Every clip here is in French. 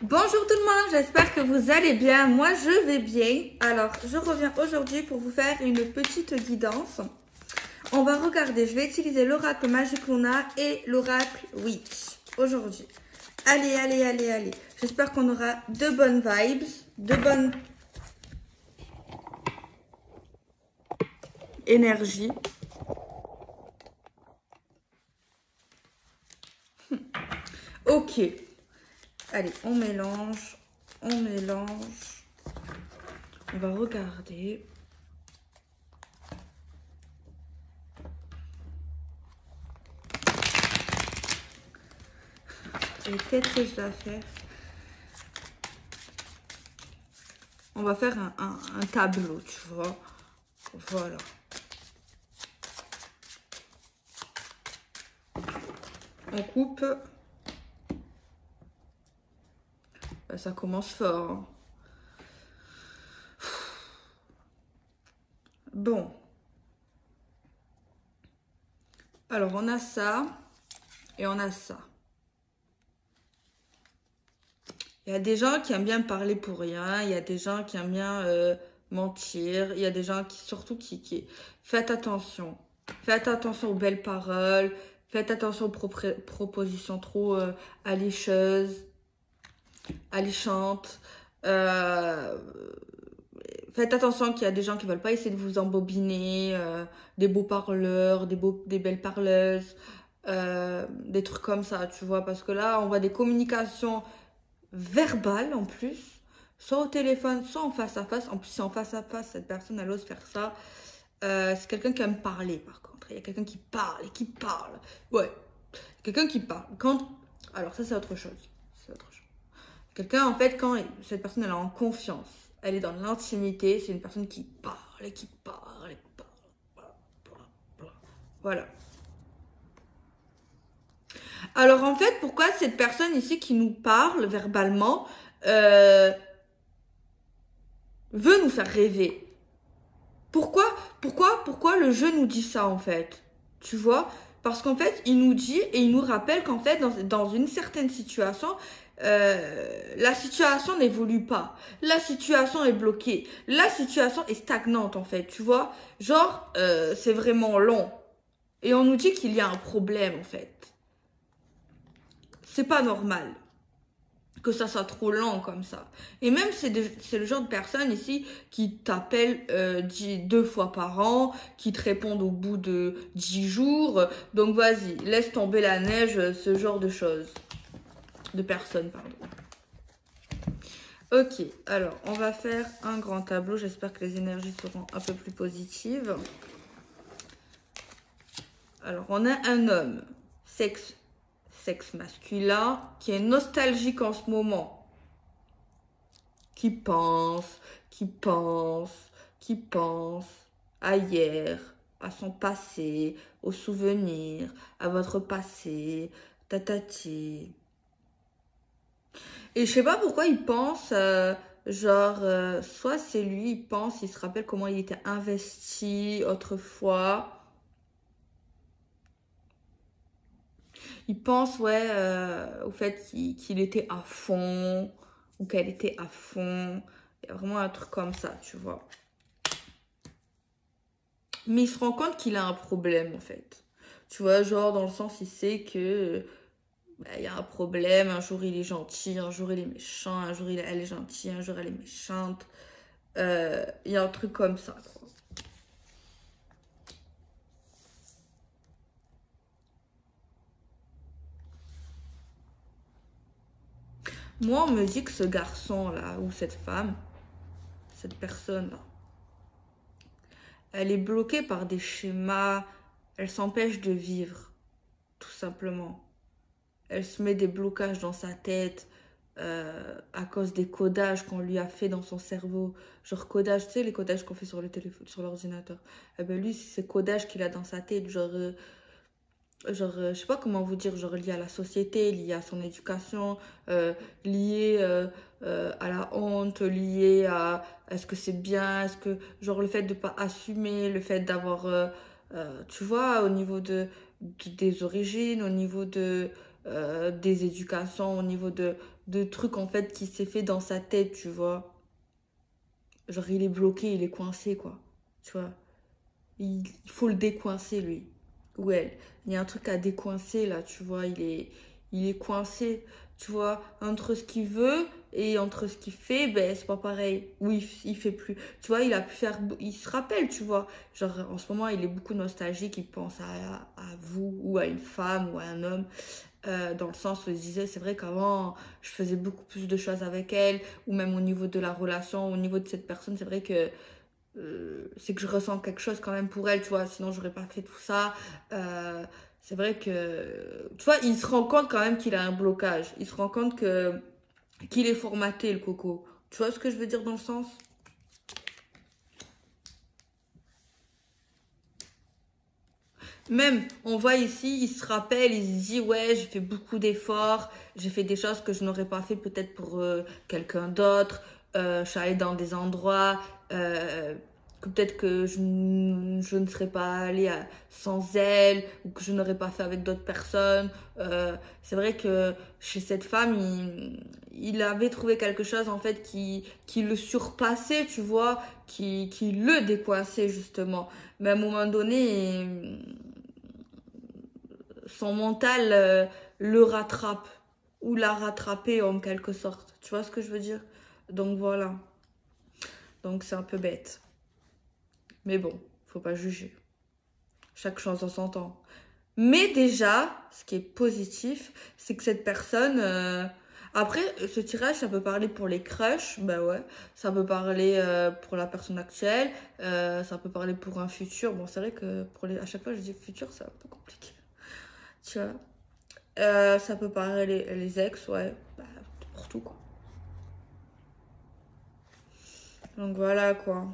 Bonjour tout le monde, j'espère que vous allez bien. Moi, je vais bien. Alors, je reviens aujourd'hui pour vous faire une petite guidance. On va regarder, je vais utiliser l'oracle Magic Luna et l'oracle Witch aujourd'hui. Allez, allez, allez, allez. J'espère qu'on aura de bonnes vibes, de bonnes énergies. Ok. Allez, on mélange, on mélange. On va regarder. Et qu'est-ce que je dois faire? On va faire un tableau, tu vois. Voilà. On coupe. Ça commence fort. Hein. Bon. Alors, on a ça et on a ça. Il y a des gens qui aiment bien parler pour rien. Il y a des gens qui aiment bien mentir. Il y a des gens qui, surtout, qui... Faites attention. Faites attention aux belles paroles. Faites attention aux propositions trop allécheuses, alléchantes. Faites attention qu'il y a des gens qui veulent pas essayer de vous embobiner, des beaux parleurs, des belles parleuses, des trucs comme ça, tu vois. Parce que là, on voit des communications verbales en plus, soit au téléphone, soit en face à face. En plus, si en face à face, cette personne, elle ose faire ça. C'est quelqu'un qui aime parler, par contre. Il y a quelqu'un qui parle et qui parle. Ouais, quelqu'un qui parle. Alors ça, c'est autre chose. C'est autre chose. Quelqu'un, en fait, quand cette personne, elle est en confiance, elle est dans l'intimité, c'est une personne qui parle et qui parle et parle. Voilà. Alors, en fait, pourquoi cette personne ici qui nous parle verbalement veut nous faire rêver? Pourquoi le jeu nous dit ça, en fait? Tu vois? Parce qu'en fait, il nous dit et il nous rappelle qu'en fait, dans une certaine situation, la situation n'évolue pas. La situation est bloquée. La situation est stagnante, en fait. Tu vois? Genre, c'est vraiment long. Et on nous dit qu'il y a un problème, en fait. C'est pas normal que ça soit trop lent comme ça. Et même, c'est le genre de personne ici qui t'appelle 2 fois par an, qui te répondent au bout de 10 jours. Donc, vas-y, laisse tomber la neige, ce genre de choses. De personnes, pardon. Ok, alors, on va faire un grand tableau. J'espère que les énergies seront un peu plus positives. Alors, on a un homme, sexe masculin, qui est nostalgique en ce moment. Qui pense, qui pense, qui pense à hier, à son passé, aux souvenirs, à votre passé, tatati. Et je sais pas pourquoi il pense, soit c'est lui, il pense, il se rappelle comment il était investi autrefois. Il pense, ouais, au fait qu'il était à fond, ou qu'elle était à fond. Il y a vraiment un truc comme ça, tu vois. Mais il se rend compte qu'il a un problème, en fait. Tu vois, genre, dans le sens, il sait que il y a un problème. Un jour, il est gentil, un jour, il est méchant, un jour, elle est gentille, un jour, elle est méchante. Il y a un truc comme ça, quoi. Moi, on me dit que ce garçon-là, ou cette femme, cette personne-là, elle est bloquée par des schémas, elle s'empêche de vivre, tout simplement. Elle se met des blocages dans sa tête à cause des codages qu'on lui a fait dans son cerveau. Genre codage, tu sais, les codages qu'on fait sur le téléphone, sur l'ordinateur. Eh ben lui, c'est ces codages qu'il a dans sa tête, je sais pas comment vous dire, genre lié à la société, lié à son éducation, lié à la honte, lié à est-ce que c'est bien, est-ce que, genre le fait de pas assumer, le fait d'avoir, tu vois, au niveau des origines, au niveau des éducations, au niveau de trucs en fait qui s'est fait dans sa tête, tu vois. Genre il est bloqué, il est coincé quoi. Tu vois. Il faut le décoincer lui. Ou elle. Il y a un truc à décoincer là, tu vois. Il est coincé, tu vois. Entre ce qu'il veut et entre ce qu'il fait, ben c'est pas pareil. Oui, il fait plus. Tu vois, il a pu faire. Il se rappelle, tu vois. Genre en ce moment, il est beaucoup nostalgique. Il pense à vous ou à une femme ou à un homme. Dans le sens où il se disait, c'est vrai qu'avant, je faisais beaucoup plus de choses avec elle, ou même au niveau de la relation, au niveau de cette personne, c'est vrai que c'est que je ressens quelque chose quand même pour elle, tu vois, sinon j'aurais pas fait tout ça. Euh, c'est vrai que, tu vois, il se rend compte quand même qu'il a un blocage. Il se rend compte que qu'il est formaté, le coco. Tu vois ce que je veux dire dans le sens? Même, on voit ici, il se rappelle, il se dit, ouais, j'ai fait beaucoup d'efforts, j'ai fait des choses que je n'aurais pas fait peut-être pour quelqu'un d'autre. Je suis allée dans des endroits que peut-être que je ne serais pas allée sans elle ou que je n'aurais pas fait avec d'autres personnes. C'est vrai que chez cette femme, il avait trouvé quelque chose en fait qui le surpassait, tu vois, qui le décoiffait justement. Mais à un moment donné, son mental le rattrape ou l'a rattrapé en quelque sorte. Tu vois ce que je veux dire? Donc voilà. Donc c'est un peu bête. Mais bon, faut pas juger. Chaque chose en son temps. Mais déjà, ce qui est positif, c'est que cette personne... Après, ce tirage, ça peut parler pour les crushs, bah ouais. Ça peut parler pour la personne actuelle, ça peut parler pour un futur. Bon, c'est vrai que à chaque fois, je dis futur, c'est un peu compliqué. Tu vois. Ça peut parler les ex, ouais. Bah, pour tout, quoi. Donc voilà, quoi.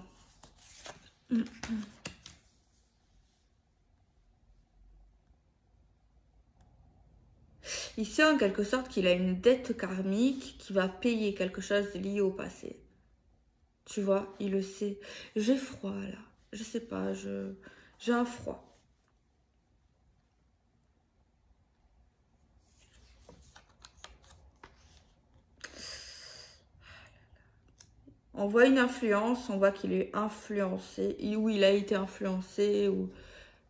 Il sait en quelque sorte qu'il a une dette karmique qui va payer quelque chose lié au passé. Tu vois, il le sait. J'ai froid, là. Je sais pas, j'ai un froid. On voit une influence, on voit qu'il est influencé, ou il a été influencé, ou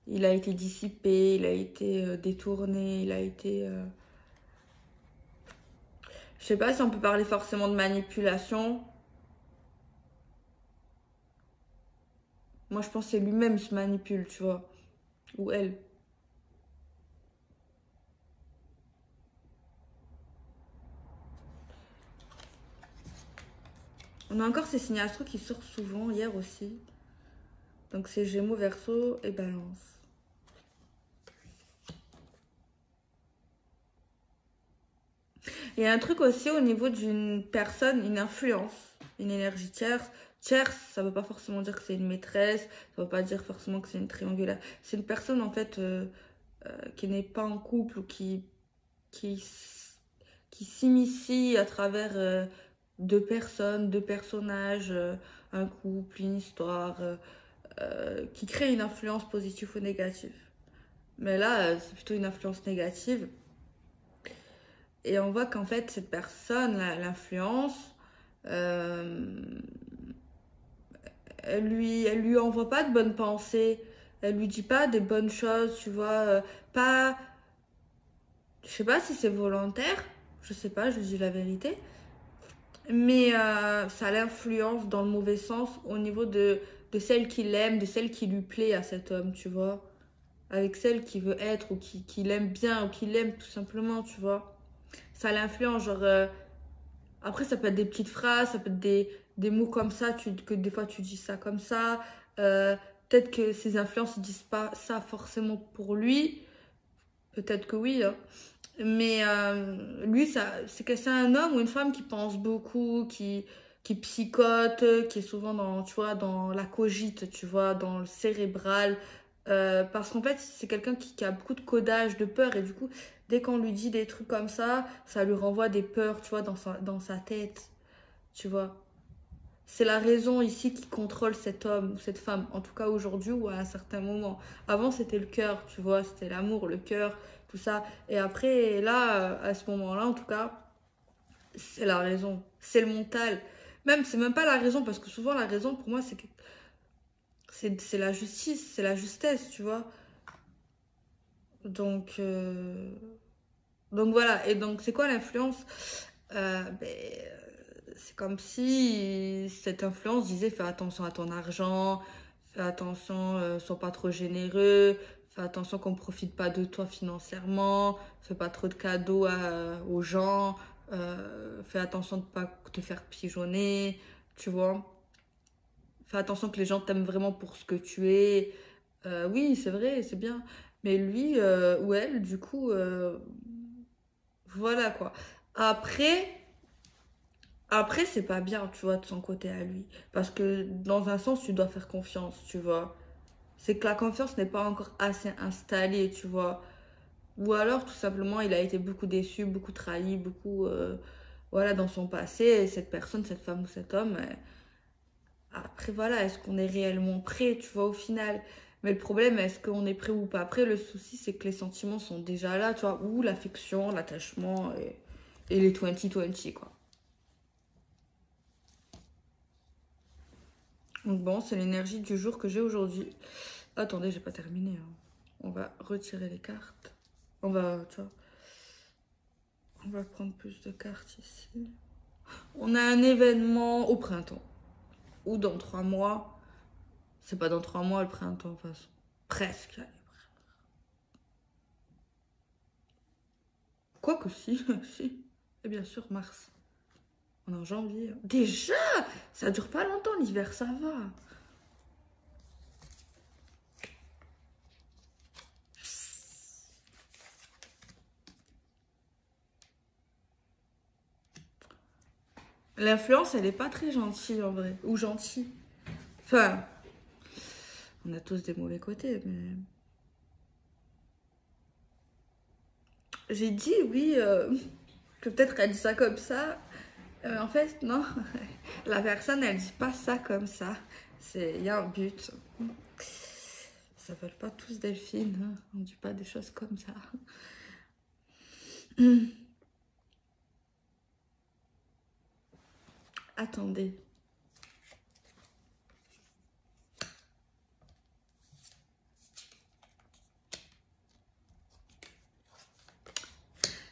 il a été dissipé, il a été détourné, il a été... Je sais pas si on peut parler forcément de manipulation. Moi, je pense que c'est lui-même se manipule, tu vois. Ou elle. On a encore ces signes astro qui sortent souvent, hier aussi. Donc c'est Gémeaux, Verseau et Balance. Il y a un truc aussi au niveau d'une personne, une influence, une énergie tierce. Tierce, ça veut pas forcément dire que c'est une maîtresse, ça veut pas dire forcément que c'est une triangulaire. C'est une personne en fait qui n'est pas en couple ou qui, qui s'initie à travers deux personnes, deux personnages, un couple, une histoire, qui crée une influence positive ou négative. Mais là, c'est plutôt une influence négative. Et on voit qu'en fait, cette personne, l'influence, euh, elle lui envoie pas de bonnes pensées. Elle lui dit pas des bonnes choses, tu vois. Pas. Je sais pas si c'est volontaire. Je sais pas, je dis la vérité. Mais ça l'influence dans le mauvais sens au niveau de celle qu'il aime, de celle qui lui plaît à cet homme, tu vois. Avec celle qui veut être ou qui l'aime bien ou qui l'aime tout simplement, tu vois. Ça l'influence, genre. Après, ça peut être des petites phrases, ça peut être des mots comme ça, que des fois tu dis ça comme ça. Euh, Peut-être que ses influences ne disent pas ça forcément pour lui. Peut-être que oui, hein. Mais lui, c'est que c'est un homme ou une femme qui pense beaucoup, qui psychote, qui est souvent dans, tu vois, dans la cogite, tu vois, dans le cérébral. Parce qu'en fait, c'est quelqu'un qui a beaucoup de codage, de peur. Et du coup, dès qu'on lui dit des trucs comme ça lui renvoie des peurs, tu vois, dans sa tête. Tu vois. C'est la raison ici qui contrôle cet homme ou cette femme, en tout cas aujourd'hui ou à un certain moment. Avant, c'était le cœur, tu vois, c'était l'amour, le cœur, tout ça. Et après, là, à ce moment-là, en tout cas, c'est la raison, c'est le mental. Même, c'est même pas la raison, parce que souvent la raison pour moi, c'est la justice, c'est la justesse, tu vois. Donc, euh, donc voilà, et donc c'est quoi l'influence? C'est comme si cette influence disait fais attention à ton argent, fais attention, sois pas trop généreux, fais attention qu'on ne profite pas de toi financièrement, fais pas trop de cadeaux aux gens, fais attention de ne pas te faire pigeonner, tu vois. Fais attention que les gens t'aiment vraiment pour ce que tu es. Oui, c'est vrai, c'est bien. Mais lui ou elle, du coup, voilà quoi. Après, après c'est pas bien, tu vois, de son côté à lui. Parce que dans un sens, tu dois faire confiance, tu vois. C'est que la confiance n'est pas encore assez installée, tu vois. Ou alors, tout simplement, il a été beaucoup déçu, beaucoup trahi, beaucoup, voilà, dans son passé. Et cette personne, cette femme ou cet homme, après, voilà, est-ce qu'on est réellement prêt, tu vois, au final? Mais le problème, est-ce qu'on est prêt ou pas prêt? Le souci, c'est que les sentiments sont déjà là, tu vois, ou l'affection, l'attachement et les 20-20, quoi. Donc bon, c'est l'énergie du jour que j'ai aujourd'hui. Attendez, j'ai pas terminé, hein. On va retirer les cartes. On va, tu vois, on va prendre plus de cartes ici. On a un événement au printemps. Ou dans 3 mois. C'est pas dans 3 mois le printemps, de toute façon. Presque. Quoique si, si. Et bien sûr, mars. On est en janvier. Déjà, ça dure pas longtemps l'hiver, ça va. L'influence, elle est pas très gentille en vrai. Ou gentille. Enfin, on a tous des mauvais côtés, mais... J'ai dit oui, que peut-être elle dit ça comme ça. En fait, non. La personne, elle dit pas ça comme ça. Il y a un but. Ça ne veut pas tous Delphine, hein. On dit pas des choses comme ça. Attendez.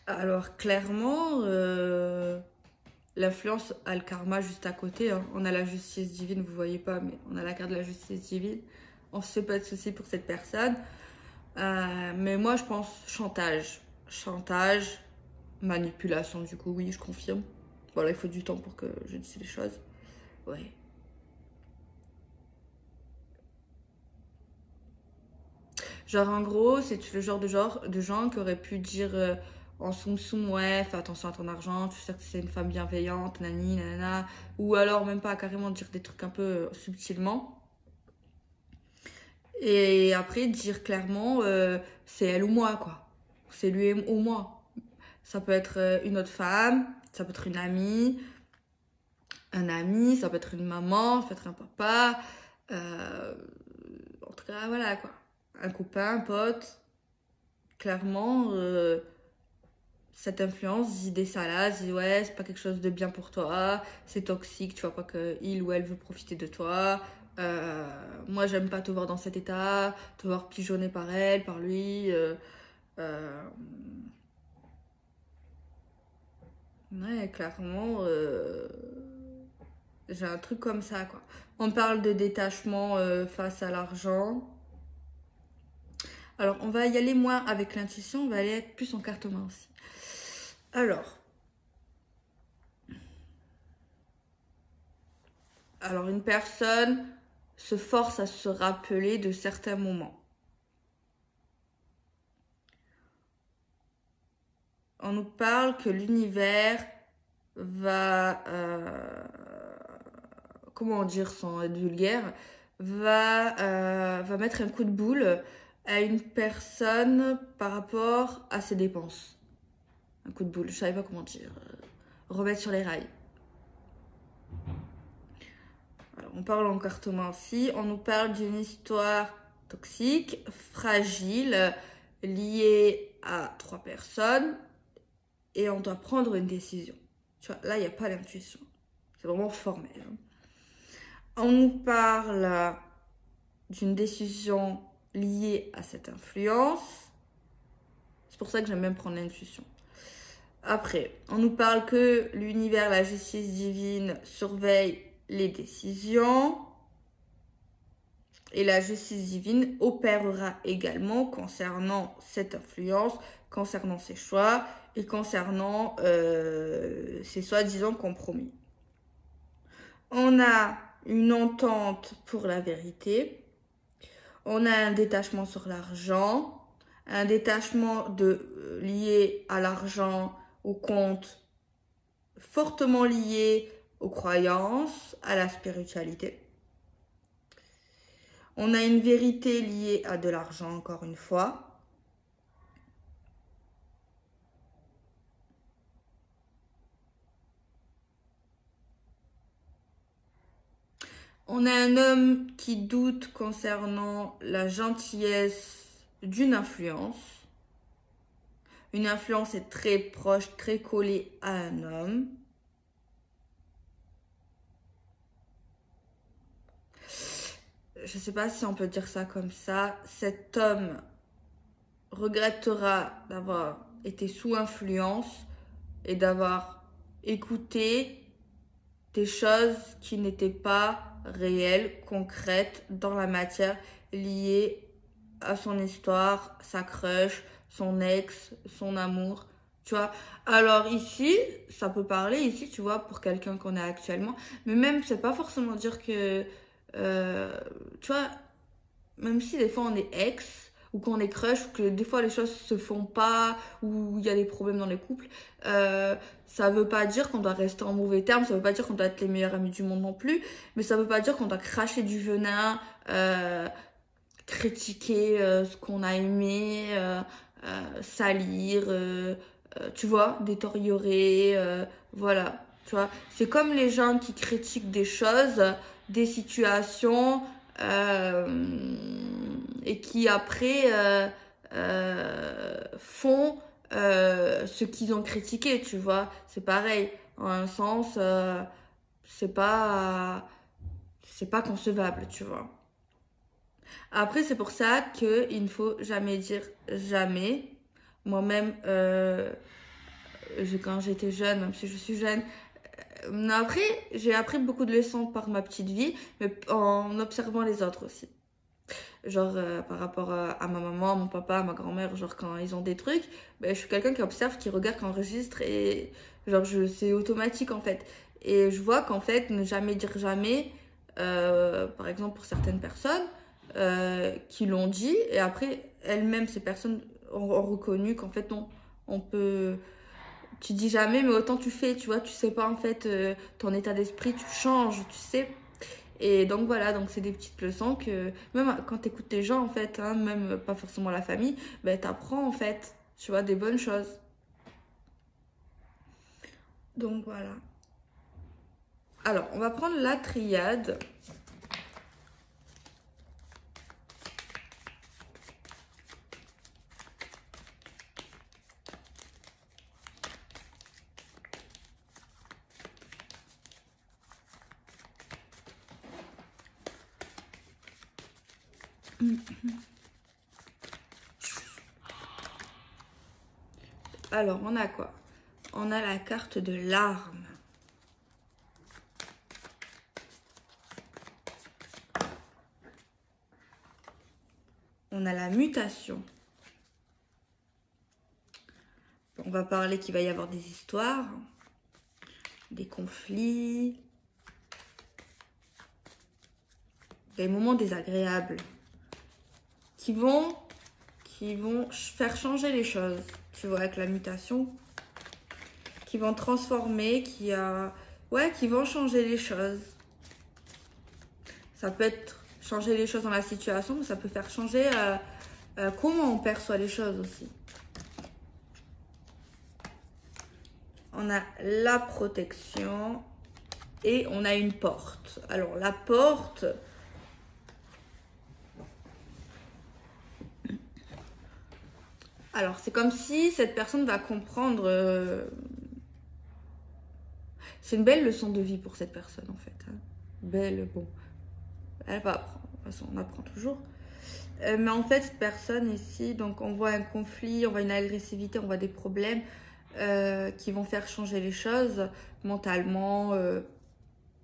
Alors, clairement, l'influence a le karma juste à côté, hein. On a la justice divine, vous voyez pas, mais on a la carte de la justice divine. On se fait pas de soucis pour cette personne. Mais moi, je pense chantage. Chantage, manipulation, du coup, oui, je confirme. Voilà, il faut du temps pour que je dise les choses. Ouais. Genre, en gros, c'est le genre de gens qui auraient pu dire en soum soum, ouais, fais attention à ton argent, tu sais que c'est une femme bienveillante, nani, nanana. Ou alors, même pas carrément dire des trucs un peu subtilement. Et après, dire clairement, c'est elle ou moi, quoi. C'est lui ou moi. Ça peut être une autre femme, ça peut être une amie, un ami, ça peut être une maman, ça peut être un papa. euh, En tout cas, voilà, quoi. Un copain, un pote. Clairement, cette influence dit des salades, dit ouais, c'est pas quelque chose de bien pour toi, c'est toxique, tu vois pas que il ou elle veut profiter de toi. Euh, Moi, j'aime pas te voir dans cet état, te voir pigeonné par elle, par lui. Euh, ouais, clairement, j'ai un truc comme ça, quoi. On parle de détachement face à l'argent. Alors, on va y aller moins avec l'intuition, on va aller être plus en carte main aussi. Alors, une personne se force à se rappeler de certains moments. On nous parle que l'univers va, comment dire sans être vulgaire, va mettre un coup de boule à une personne par rapport à ses dépenses. Un coup de boule, je savais pas comment dire. Remettre sur les rails. Alors, on parle en cartomancie, on nous parle d'une histoire toxique, fragile, liée à 3 personnes, et on doit prendre une décision. Tu vois, là, il n'y a pas l'intuition. C'est vraiment formel. Hein. On nous parle d'une décision liée à cette influence. C'est pour ça que j'aime même prendre l'intuition. Après, on nous parle que l'univers, la justice divine surveille les décisions. Et la justice divine opérera également concernant cette influence, concernant ses choix et concernant ses soi-disant compromis. On a une entente pour la vérité. On a un détachement sur l'argent, un détachement lié à l'argent, au compte, fortement lié aux croyances, à la spiritualité. On a une vérité liée à de l'argent, encore une fois. On a un homme qui doute concernant la gentillesse d'une influence. Une influence est très proche, très collée à un homme. Je ne sais pas si on peut dire ça comme ça. Cet homme regrettera d'avoir été sous influence et d'avoir écouté des choses qui n'étaient pas réelles, concrètes dans la matière, liées à son histoire, sa crush, son ex, son amour, tu vois. Alors ici, ça peut parler ici, tu vois, pour quelqu'un qu'on a actuellement, mais même, c'est pas forcément dire que, tu vois, même si des fois on est ex, ou qu'on est crush, ou que des fois les choses se font pas, ou il y a des problèmes dans les couples, ça veut pas dire qu'on doit rester en mauvais termes, ça veut pas dire qu'on doit être les meilleurs amis du monde non plus, mais ça veut pas dire qu'on doit cracher du venin, critiquer ce qu'on a aimé, salir, tu vois, détériorer, voilà, tu vois. C'est comme les gens qui critiquent des choses, des situations, et qui après font ce qu'ils ont critiqué, tu vois. C'est pareil, en un sens, c'est pas concevable, tu vois. Après, c'est pour ça qu'il ne faut jamais dire jamais. Moi-même, quand j'étais jeune, même si je suis jeune, après, j'ai appris beaucoup de leçons par ma petite vie, mais en observant les autres aussi. Genre, par rapport à ma maman, à mon papa, à ma grand-mère, genre quand ils ont des trucs, ben, je suis quelqu'un qui observe, qui regarde, qui enregistre, et genre, c'est automatique en fait. Et je vois qu'en fait, ne jamais dire jamais, par exemple pour certaines personnes, qui l'ont dit, et après, elles-mêmes, ces personnes ont reconnu qu'en fait, on peut tu dis jamais, mais autant tu fais, tu vois, tu sais pas en fait ton état d'esprit, tu changes, tu sais. Et donc voilà, donc c'est des petites leçons que même quand tu écoutes les gens en fait, hein, même pas forcément la famille, ben t'apprends en fait, tu vois, des bonnes choses. Donc voilà. Alors, on va prendre la triade. Alors, on a quoi? On a la carte de l'arme. On a la mutation. On va parler qu'il va y avoir des histoires, des conflits, des moments désagréables qui vont faire changer les choses, tu vois, avec la mutation, qui vont transformer, qui vont changer les choses. Ça peut être changer les choses dans la situation, mais ça peut faire changer comment on perçoit les choses aussi. On a la protection et on a une porte. Alors la porte, alors c'est comme si cette personne va comprendre C'est une belle leçon de vie pour cette personne, en fait. Hein. Belle, bon. Elle va apprendre. De toute façon, on apprend toujours. Mais en fait, cette personne ici, donc on voit un conflit, on voit une agressivité, on voit des problèmes qui vont faire changer les choses mentalement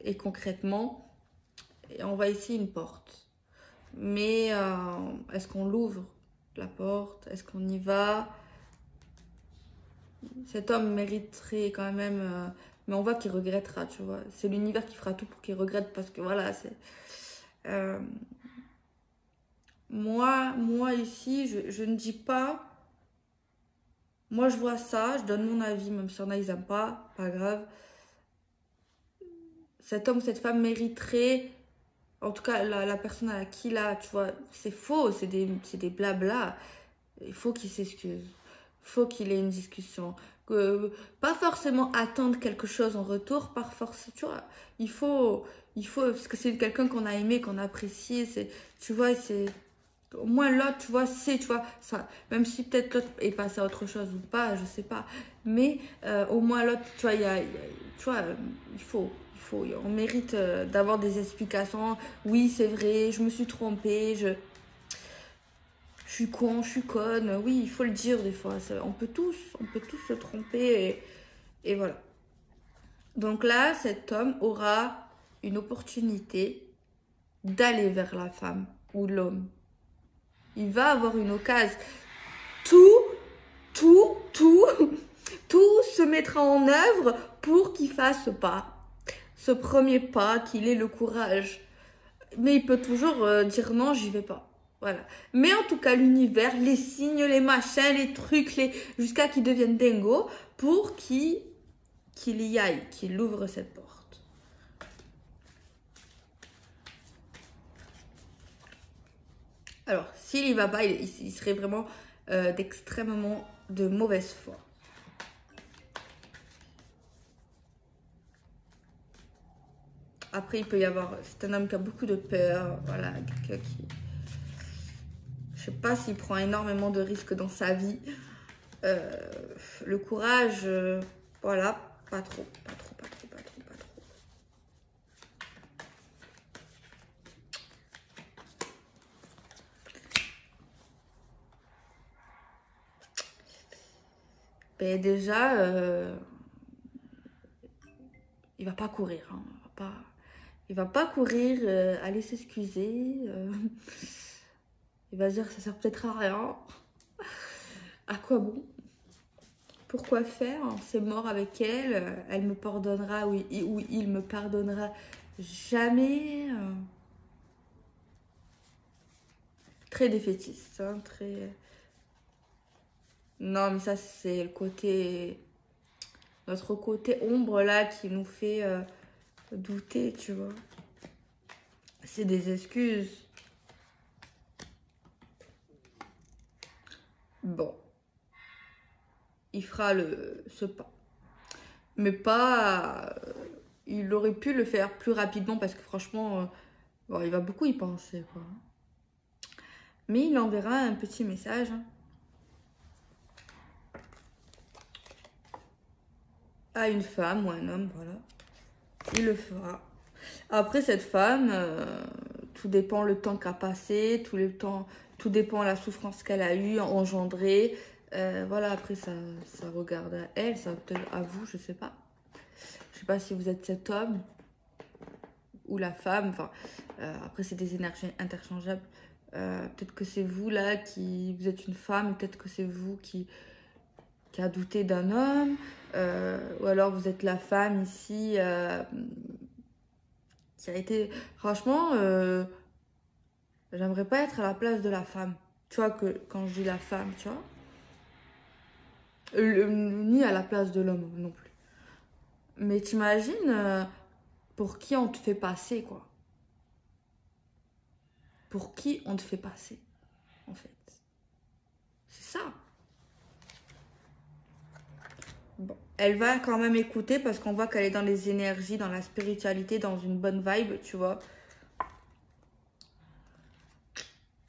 et concrètement. Et on voit ici une porte. Mais est-ce qu'on l'ouvre, la porte? Est-ce qu'on y va? Cet homme mériterait quand même... mais on voit qu'il regrettera, tu vois. C'est l'univers qui fera tout pour qu'il regrette parce que voilà, c'est... moi ici, je ne dis pas... Moi, je vois ça, je donne mon avis, même si y en a, ils n'aiment pas grave. Cet homme, cette femme mériterait... En tout cas, la personne à qui là, tu vois, c'est faux, c'est des blabla. Il faut qu'il s'excuse. Il faut qu'il ait une discussion. Pas forcément attendre quelque chose en retour, par force, tu vois. Il faut parce que c'est quelqu'un qu'on a aimé, qu'on a apprécié, tu vois, c'est... Au moins l'autre, tu vois, tu vois, ça, même si peut-être l'autre est passé à autre chose ou pas, je sais pas. Mais au moins l'autre, tu vois, tu vois, on mérite d'avoir des explications. Oui, c'est vrai, je me suis trompée, je suis con, je suis conne. Oui, il faut le dire des fois. On peut tous se tromper et voilà. Donc là, cet homme aura une opportunité d'aller vers la femme ou l'homme. Il va avoir une occasion. Tout, tout se mettra en œuvre pour qu'il fasse pas ce premier pas, qu'il ait le courage. Mais il peut toujours dire non, j'y vais pas. Voilà. Mais en tout cas, l'univers, les signes, les machins, les trucs, jusqu'à qu'il devienne dingo pour qu'il y aille, qu'il ouvre cette porte. Alors, s'il y va pas, il serait vraiment d'extrêmement de mauvaise foi. Après, il peut y avoir... C'est un homme qui a beaucoup de peur. Voilà, quelqu'un qui... Je sais pas s'il prend énormément de risques dans sa vie. Le courage, voilà, pas trop. Ben déjà, il va pas courir. Hein, il va pas courir, aller s'excuser. Il va dire que ça sert peut-être à rien. À quoi bon? Pourquoi faire? C'est mort avec elle. Elle me pardonnera ou il me pardonnera jamais. Très défaitiste. Hein, très... Non, mais ça, c'est le côté... Notre côté ombre, là, qui nous fait douter, tu vois. C'est des excuses. Bon. Il fera ce pas. Mais pas... il aurait pu le faire plus rapidement parce que franchement, bon, il va beaucoup y penser, quoi. Mais il enverra un petit message. Hein, à une femme ou un homme, voilà. Il le fera. Après, cette femme, tout dépend le temps qu'a passé, tout dépend la souffrance qu'elle a eue, engendrée. Voilà, après, ça regarde à elle, ça peut-être à vous, je sais pas. Je sais pas si vous êtes cet homme ou la femme. Enfin, après, c'est des énergies interchangeables. Peut-être que c'est vous, là, vous êtes une femme, peut-être que c'est vous qui a douté d'un homme. Ou alors, vous êtes la femme ici... qui a été... Franchement, j'aimerais pas être à la place de la femme. Tu vois, que quand je dis la femme, tu vois. Ni à la place de l'homme non plus. Mais t'imagines pour qui on te fait passer, quoi. Pour qui on te fait passer, en fait. C'est ça. Bon. Elle va quand même écouter parce qu'on voit qu'elle est dans les énergies, dans la spiritualité, dans une bonne vibe, tu vois.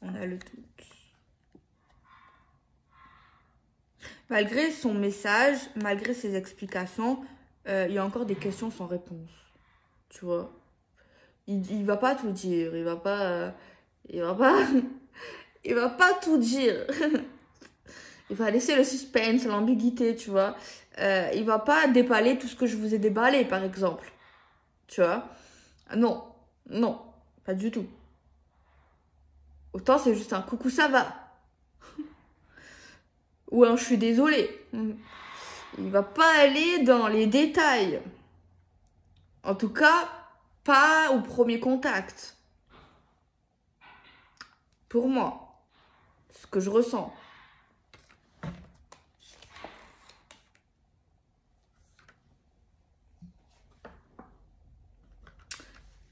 On a le doute. Malgré son message, malgré ses explications, il y a encore des questions sans réponse. Tu vois. Il va pas tout dire. Il va pas... il va pas... il va pas tout dire. Il va laisser le suspense, l'ambiguïté, tu vois. Il va pas déballer tout ce que je vous ai déballé, par exemple. Tu vois. Non. Non. Pas du tout. Autant c'est juste un coucou, ça va. Ou un je suis désolée. Il va pas aller dans les détails. En tout cas, pas au premier contact. Pour moi. Ce que je ressens.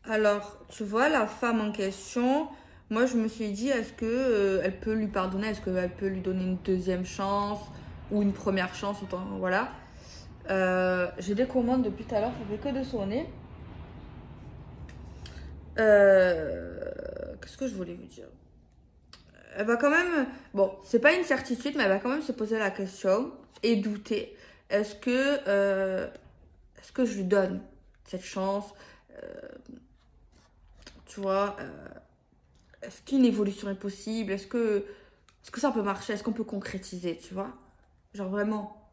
Alors, tu vois, la femme en question, moi je me suis dit, est-ce que elle peut lui pardonner, est-ce qu'elle peut lui donner une deuxième chance ou une première chance, autant, voilà. J'ai des commandes depuis tout à l'heure, ça fait que de sonner. Qu'est-ce que je voulais vous dire? Elle va quand même, bon, c'est pas une certitude, mais elle va quand même se poser la question et douter. Est-ce que, euh, est-ce que je lui donne cette chance? Tu vois, est-ce qu'une évolution est possible? Est-ce que ça peut marcher? Est-ce qu'on peut concrétiser, tu vois? Genre vraiment,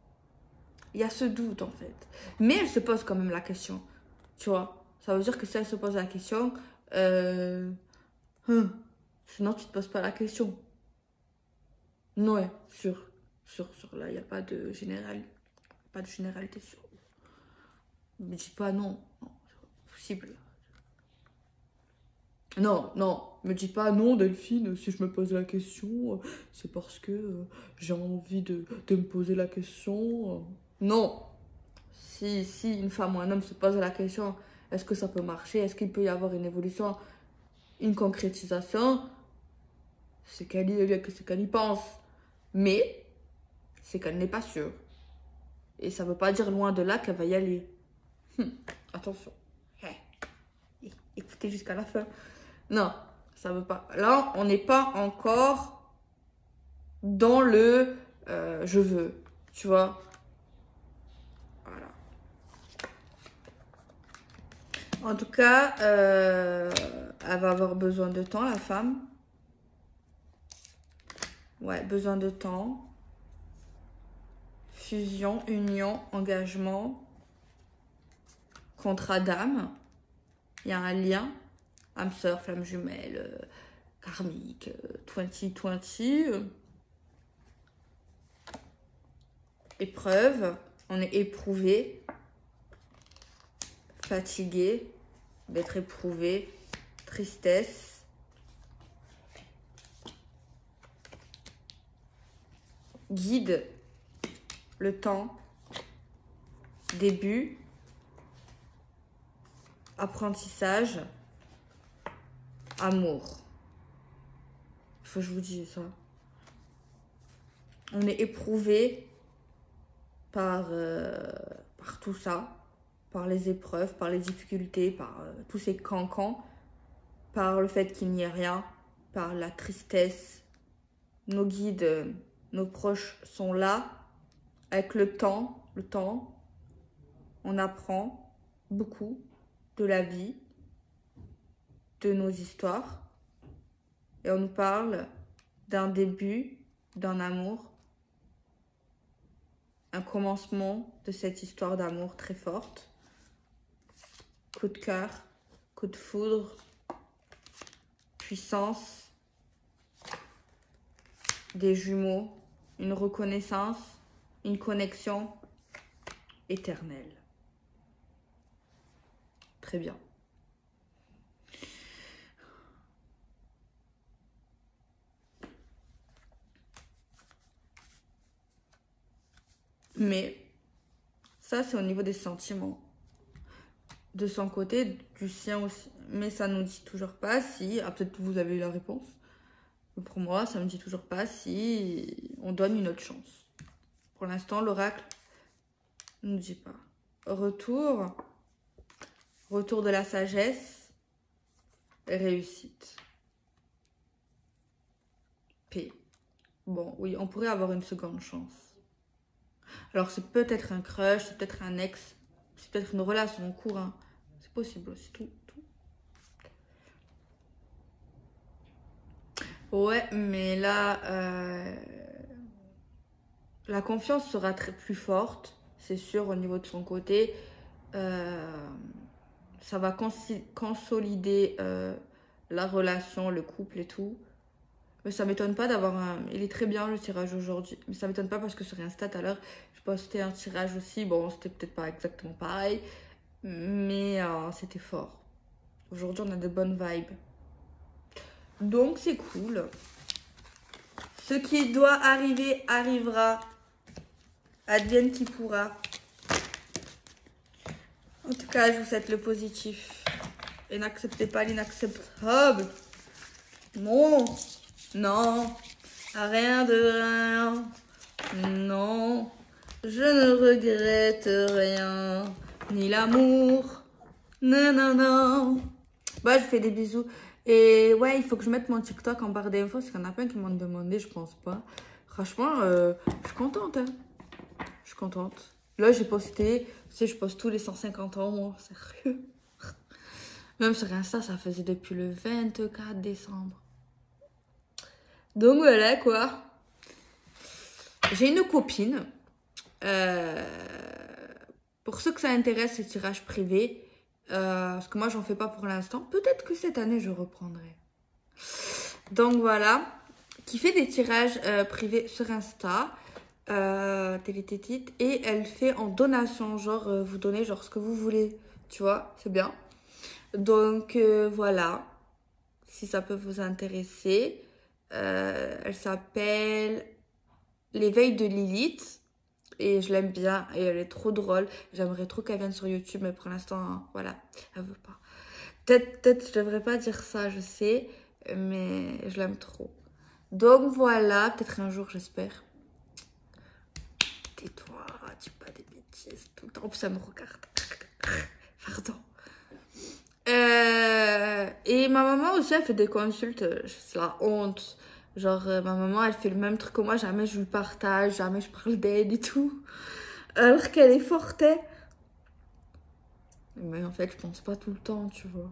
il y a ce doute en fait. Mais elle se pose quand même la question, tu vois? Ça veut dire que si elle se pose la question, euh, hum, sinon tu te poses pas la question. Non, ouais, sur là, il n'y a pas de pas de généralité sur. Me dis pas non, non, c'est pas possible. Non, non, me dis pas non, Delphine, si je me pose la question, c'est parce que j'ai envie de me poser la question. Non, si une femme ou un homme se pose la question, est-ce que ça peut marcher? Est-ce qu'il peut y avoir une évolution, une concrétisation? C'est qu'elle y pense. Mais c'est qu'elle n'est pas sûre. Et ça veut pas dire loin de là qu'elle va y aller. Attention. Écoutez jusqu'à la fin. Non, ça veut pas. Là, on n'est pas encore dans le je veux. Tu vois? Voilà. En tout cas, elle va avoir besoin de temps, la femme. Ouais, besoin de temps. Fusion, union, engagement, contrat d'âme. Il y a un lien. Âme sœur, flamme jumelle, karmique, 2020. Épreuve. On est éprouvé, fatigué, d'être éprouvé, tristesse, guide, le temps, début, apprentissage, amour. Il faut que je vous dise ça. On est éprouvé par tout ça, par les épreuves, par les difficultés, par tous ces cancans, par le fait qu'il n'y ait rien, par la tristesse. Nos guides, nos proches sont là. Avec le temps, on apprend beaucoup de la vie, de nos histoires. Et on nous parle d'un début, d'un amour, un commencement de cette histoire d'amour très forte. Coup de cœur, coup de foudre, puissance, des jumeaux, une reconnaissance, une connexion éternelle. Très bien. Mais ça, c'est au niveau des sentiments. De son côté, du sien aussi. Mais ça nous dit toujours pas si... Ah, peut-être que vous avez eu la réponse. Mais pour moi, ça me dit toujours pas si on donne une autre chance. Pour l'instant, l'oracle ne nous dit pas. Retour de la sagesse, réussite. Paix. Bon, oui, on pourrait avoir une seconde chance. Alors, c'est peut-être un crush, c'est peut-être un ex. C'est peut-être une relation en cours, hein. C'est possible aussi, tout. Ouais, mais là, la confiance sera plus forte, c'est sûr, au niveau de son côté. Euh, Ça va consolider la relation, le couple et tout. Mais ça m'étonne pas d'avoir un... Il est très bien le tirage aujourd'hui. Mais ça m'étonne pas parce que sur Insta, tout à l'heure, je postais un tirage aussi. Bon, c'était peut-être pas exactement pareil. Mais c'était fort. Aujourd'hui, on a de bonnes vibes. Donc, c'est cool. Ce qui doit arriver, arrivera. Advienne qui pourra. En tout cas, je vous souhaite le positif. Et n'acceptez pas l'inacceptable. Non. Non. Rien de rien. Non. Je ne regrette rien. Ni l'amour. Non, non, non. Bah, je fais des bisous. Et ouais, il faut que je mette mon TikTok en barre d'infos. Parce qu'il y en a plein qui m'ont demandé, je pense pas. Franchement, je suis contente. Hein. Je suis contente. Là, j'ai posté. Tu sais, je poste tous les 150 ans, moi. Sérieux. Même sur Insta, ça faisait depuis le 24 décembre. Donc voilà, quoi. J'ai une copine. Pour ceux que ça intéresse, c'est tirage privé. Parce que moi, j'en fais pas pour l'instant. Peut-être que cette année, je reprendrai. Donc voilà. Qui fait des tirages privés sur Insta. Télététite. Et elle fait en donation. Genre, vous donnez genre ce que vous voulez. Tu vois, c'est bien. Donc voilà. Si ça peut vous intéresser. Elle s'appelle L'éveil de Lilith. Et je l'aime bien. Et elle est trop drôle. J'aimerais trop qu'elle vienne sur YouTube. Mais pour l'instant, hein, voilà. Elle veut pas. Peut-être je devrais pas dire ça, je sais. Mais je l'aime trop. Donc voilà. Peut-être un jour, j'espère. Tais-toi. Dis pas des bêtises tout le temps. En plus, ça me regarde. Pardon. Et ma maman aussi, elle fait des consultes. C'est la honte. Genre, ma maman, elle fait le même truc que moi. Jamais je lui partage, jamais je parle d'elle et tout. Alors qu'elle est forte. Hein. Mais en fait, je pense pas tout le temps, tu vois.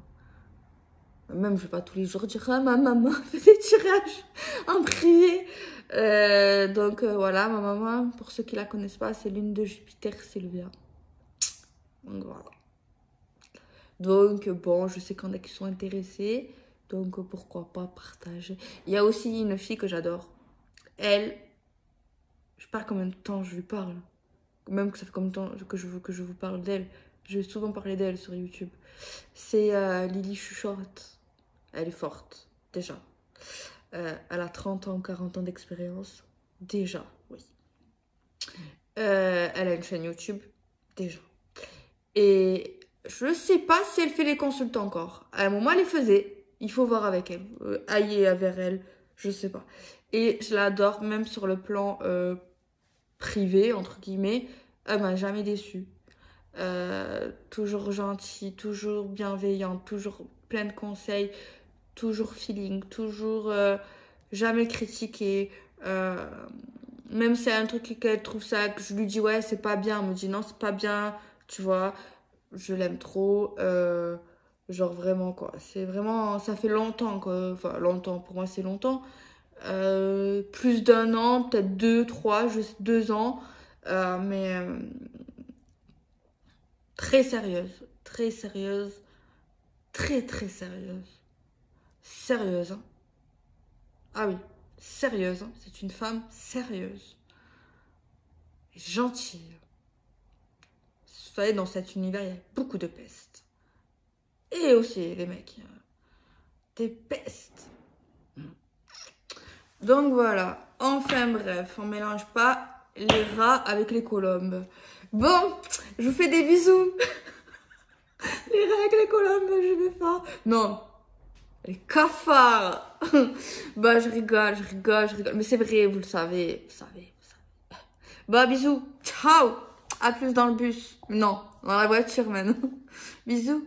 Même, je vais pas tous les jours dire, ah, ma maman fait des tirages en privé. Donc, voilà, ma maman, pour ceux qui la connaissent pas, c'est l'une de Jupiter, Sylvia. Donc, voilà. Donc, bon, je sais qu'il y en a qui sont intéressés. Donc, pourquoi pas partager. Il y a aussi une fille que j'adore. Elle, je sais pas combien de temps je lui parle. Même que ça fait combien de temps que je vous parle d'elle. Je vais souvent parler d'elle sur YouTube. C'est Lily Chuchotte. Elle est forte, déjà. Elle a 30 ans, 40 ans d'expérience. Déjà, oui. Elle a une chaîne YouTube. Déjà. Et je sais pas si elle fait les consultes encore. À un moment, elle les faisait. Il faut voir avec elle. Ailler vers elle. Je sais pas. Et je l'adore, même sur le plan privé, entre guillemets. Elle m'a jamais déçue. Toujours gentille, toujours bienveillante, toujours plein de conseils, toujours feeling, toujours jamais critiquée. Même si c'est un truc qu'elle trouve ça, que je lui dis ouais, c'est pas bien. Elle me dit non, c'est pas bien, tu vois. Je l'aime trop. Genre vraiment quoi. C'est vraiment. Ça fait longtemps quoi. Enfin, longtemps, pour moi c'est longtemps. Plus d'un an, peut-être 2, 3, juste 2 ans. Mais très sérieuse. Très sérieuse. Très très sérieuse. Sérieuse, hein. Ah oui, sérieuse, hein. C'est une femme sérieuse. Gentille. Vous savez, dans cet univers, il y a beaucoup de pestes. Et aussi, les mecs, des pestes. Donc voilà. Enfin bref, on mélange pas les rats avec les colombes. Bon, je vous fais des bisous. Les rats avec les colombes, je vais faire. Non, les cafards. Bah, je rigole, je rigole, je rigole. Mais c'est vrai, vous le savez, vous savez, vous savez. Bah, bisous. Ciao. À plus dans le bus. Non, dans la voiture maintenant. Bisous.